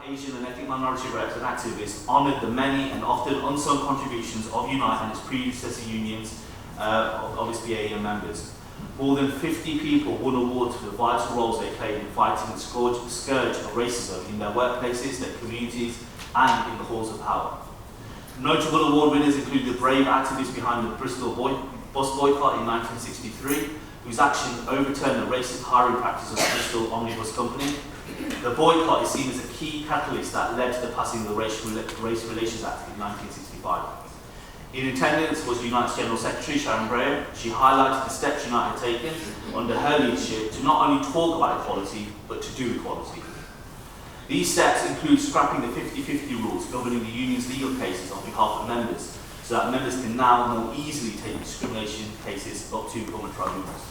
Black, Asian and ethnic minority reps and activists honoured the many and often unsung contributions of Unite and its predecessor unions of its BAM members. More than 50 people won awards for the vital roles they played in fighting the scourge of racism in their workplaces, their communities and in the halls of power. Notable award winners include the brave activists behind the Bristol bus boycott in 1963, whose action overturned the racist hiring practice of the Bristol Omnibus Company. The boycott is seen as a key catalyst that led to the passing of the Race Relations Act in 1965. In attendance was Unite's General Secretary, Sharon Graham. She highlighted the steps Unite had taken under her leadership to not only talk about equality, but to do equality. These steps include scrapping the 50-50 rules governing the union's legal cases on behalf of members, so that members can now more easily take discrimination cases up to government tribunals.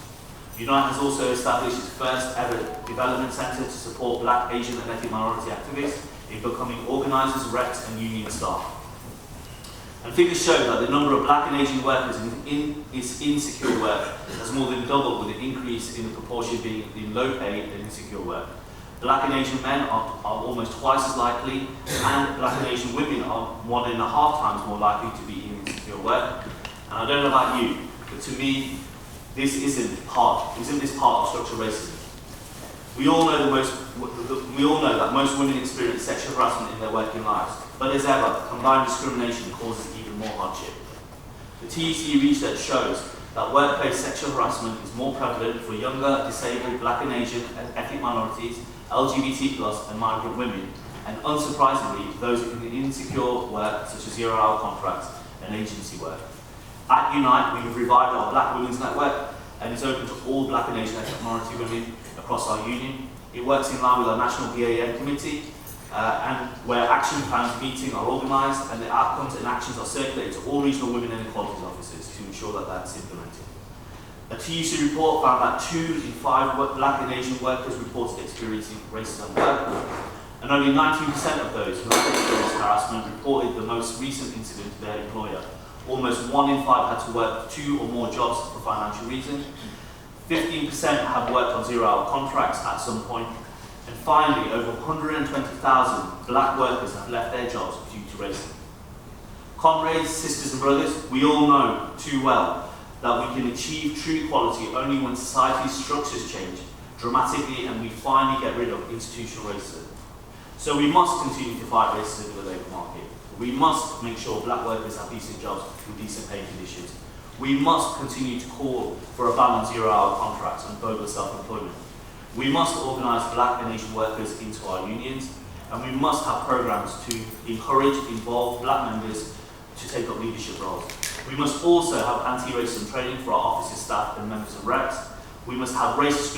Unite has also established its first ever development centre to support Black, Asian and ethnic minority activists in becoming organisers, reps and union staff. And figures show that the number of Black and Asian workers in insecure work has more than doubled, with an increase in the proportion being in low paid and insecure work. Black and Asian men are almost twice as likely, and Black and Asian women are 1.5 times more likely to be in insecure work. And I don't know about you, but to me, this isn't this part of structural racism. We all know that most women experience sexual harassment in their working lives, but as ever, combined discrimination causes even more hardship. The TEC research shows that workplace sexual harassment is more prevalent for younger, disabled, Black and Asian and ethnic minorities, LGBT+ and migrant women, and unsurprisingly, those in insecure work such as zero-hour contracts and agency work. At Unite, we have revived our Black Women's Network, and it's open to all Black and Asian ethnic minority women across our union. It works in line with our National BAM Committee, and where action plans meeting are organised, and the outcomes and actions are circulated to all regional women and equalities officers to ensure that that's implemented. A TUC report found that 2 in 5 Black and Asian workers reported experiencing racism at work, and only 19% of those who had experienced harassment reported the most recent incident to their employer. Almost 1 in 5 had to work 2 or more jobs for financial reasons. 15% have worked on zero-hour contracts at some point. And finally, over 120,000 Black workers have left their jobs due to racism. Comrades, sisters and brothers, we all know too well that we can achieve true equality only when society's structures change dramatically and we finally get rid of institutional racism. So we must continue to fight racism in the labour market. We must make sure Black workers have decent jobs with decent pay conditions. We must continue to call for a ban on zero-hour contracts and bogus self-employment. We must organise Black and Asian workers into our unions, and we must have programmes to encourage, involve Black members to take up leadership roles. We must also have anti-racism training for our offices, staff and members and reps. We must have race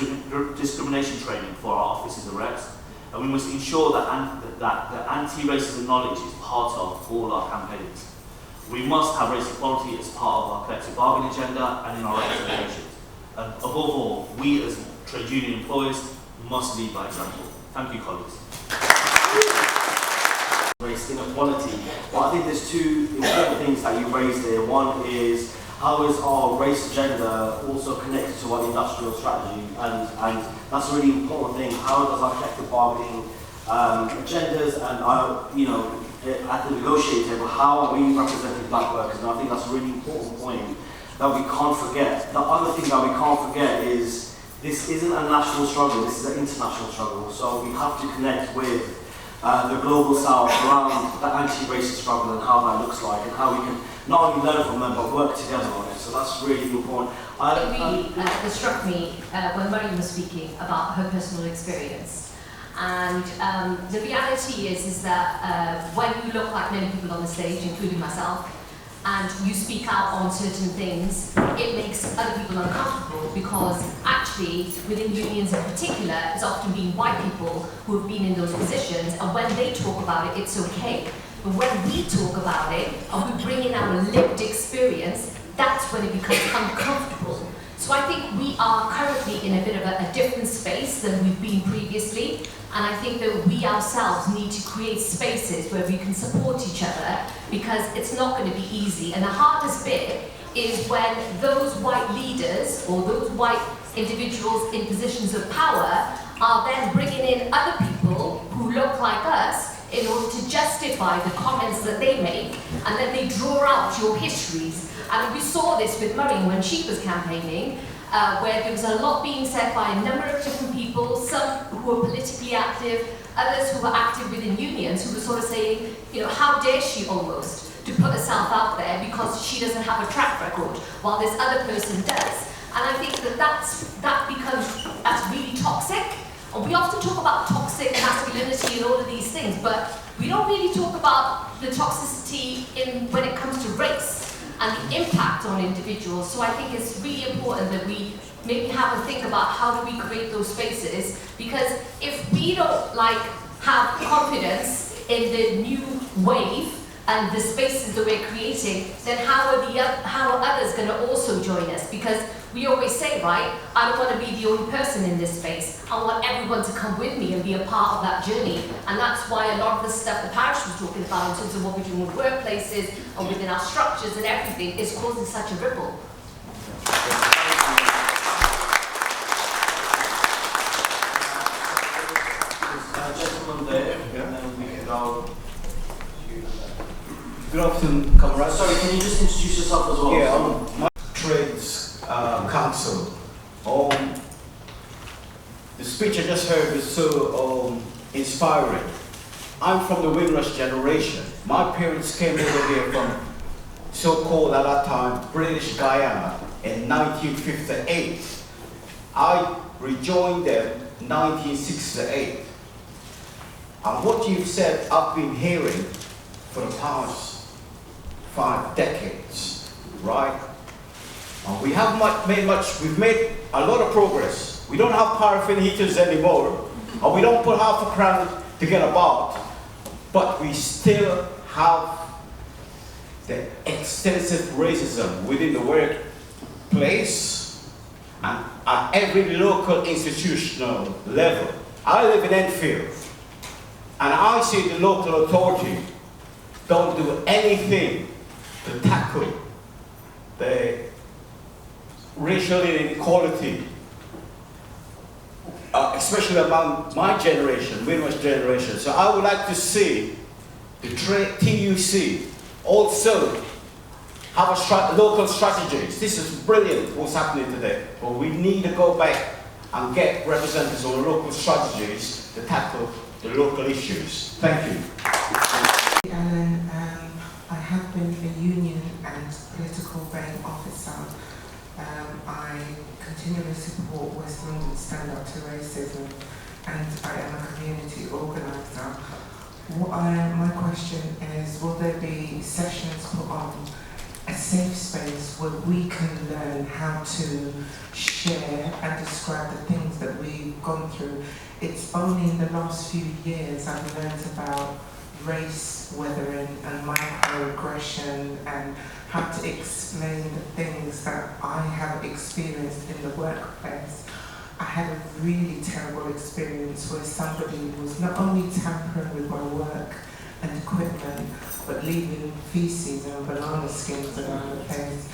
discrimination training for our offices and reps. And we must ensure that the anti-racism knowledge is part of all our campaigns. We must have race equality as part of our collective bargaining agenda and in our representations. And above all, we as trade union employers must lead by example. Thank you, colleagues. Race inequality. Well, I think there's 2 important things that you raised there. One is, how is our race agenda also connected to our industrial strategy? And that's a really important thing. How does our collective bargaining agendas and our, at the negotiating table, how are we representing Black workers? And I think that's a really important point that we can't forget. The other thing that we can't forget is this isn't a national struggle, this is an international struggle. So we have to connect with the global south around the anti-racist struggle and how that looks like, and how we can not only learn from them but work together on it. So that's really important. It struck me when Mariam was speaking about her personal experience. And the reality is that when you look like many people on the stage, including myself, and you speak out on certain things, it makes other people uncomfortable, because actually, within unions in particular, it's often been white people who have been in those positions, and when they talk about it, it's okay. But when we talk about it, and we bring in our lived experience, that's when it becomes uncomfortable. So I think we are currently in a bit of a different space than we've been previously, and I think that we ourselves need to create spaces where we can support each other, because it's not going to be easy. And the hardest bit is when those white leaders or those white individuals in positions of power are then bringing in other people who look like us in order to justify the comments that they make, and then they draw out your histories. And we saw this with Murray when she was campaigning, where there was a lot being said by a number of different people, some who were politically active, others who were active within unions, who were sort of saying, you know, how dare she almost to put herself out there because she doesn't have a track record, while this other person does. And I think that that's really toxic. And we often talk about toxic masculinity and all of these things, but we don't really talk about the toxicity when it comes to race and the impact on individuals. So I think it's really important that we maybe have a think about how do we create those spaces, because if we don't have confidence in the new wave and the spaces that we're creating, then how are others going to also join us? Because we always say, right, I don't want to be the only person in this space. I want everyone to come with me and be a part of that journey. And that's why a lot of the stuff the parish was talking about in terms of what we're doing with workplaces and within our structures and everything is causing such a ripple. Gentleman there, and then we can go. Good afternoon, comrades. Sorry, can you just introduce yourself as well? Yeah, my trades council. The speech I just heard was so inspiring. I'm from the Windrush generation. My parents came over here from so-called at that time British Guyana in 1958. I rejoined them in 1968. And what you've said, I've been hearing for the past 5 decades, right? And we have we've made a lot of progress. We don't have paraffin heaters anymore, and we don't put half a crown to get about, but we still have the extensive racism within the workplace and at every local institutional level. I live in Enfield, and I see the local authority don't do anything to tackle the racial inequality, especially among my generation, Windrush generation. So I would like to see the TUC also have local strategies. This is brilliant what's happening today, but we need to go back and get representatives on local strategies to tackle the local issues. Thank you. Alan, I have been a union and political brain officer. I continually support West London Stand Up to Racism, and I am a community organiser. My question is, will there be sessions put on, a safe space where we can learn how to share and describe the things that we've gone through? It's only in the last few years I've learned about race weathering and microaggression and how to explain the things that I have experienced in the workplace. I had a really terrible experience where somebody was not only tampering with my work and equipment, but leaving feces and banana skins around the place.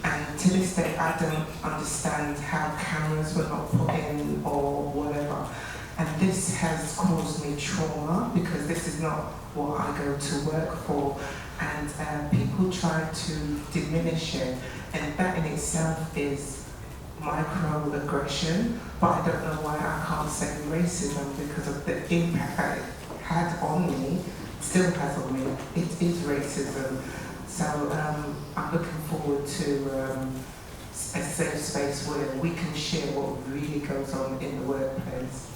And to this day, I don't understand how cameras were not put in or whatever. And this has caused me trauma because this is not what I go to work for. And people try to diminish it. And that in itself is microaggression. But I don't know why I can't say racism because of the impact that it had on me, still has on me. It is racism. So I'm looking forward to a safe space where we can share what really goes on in the workplace.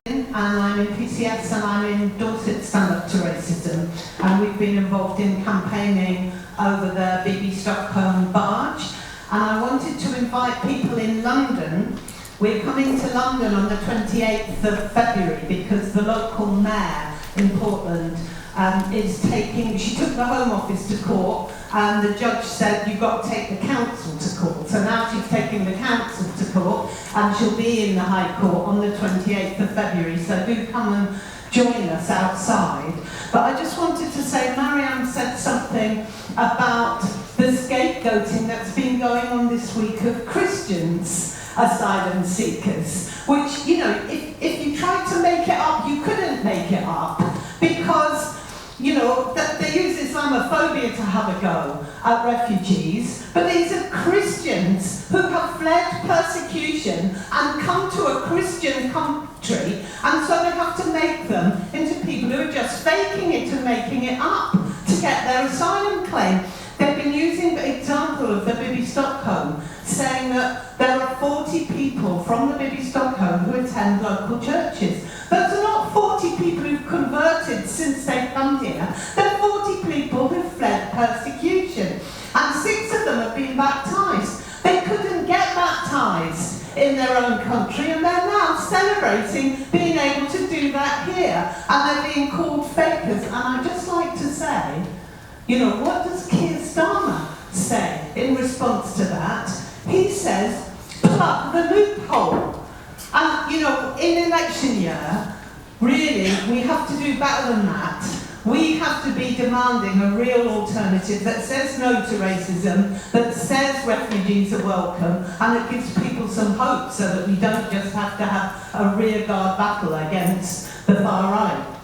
And I'm in PCS and I'm in Dorset Stand Up to Racism, and we've been involved in campaigning over the BB Stockholm barge, and I wanted to invite people in London. We're coming to London on the 28th of February because the local mayor in Portland she took the Home Office to court, and the judge said you've got to take the council to court. So now she's taking the council to court, and she'll be in the High Court on the 28th of February. So do come and join us outside. But I just wanted to say, Marianne said something about the scapegoating that's been going on this week of Christians asylum seekers, which, you know, if if you tried to make it up, you couldn't make it up, because, you know, they use Islamophobia to have a go at refugees, but these are Christians who have fled persecution and come to a Christian country, and so they have to make them into people who are just faking it and making it up to get their asylum claim. They've been using the example of the Bibi Stockholm, saying that there are 40 people from the Bibi Stockholm who attend local churches. Those are not 40 people who've converted since they've come here. They're 40 people who've fled persecution. And 6 of them have been baptised. They couldn't get baptised in their own country, and they're now celebrating being able to do that here. And they're being called fakers. And I'd just like to say, you know, what does Keir Starmer say in response to that? He says, plug the loophole. And, you know, in election year, really, we have to do better than that. We have to be demanding a real alternative that says no to racism, that says refugees are welcome, and that gives people some hope so that we don't just have to have a rearguard battle against the far right.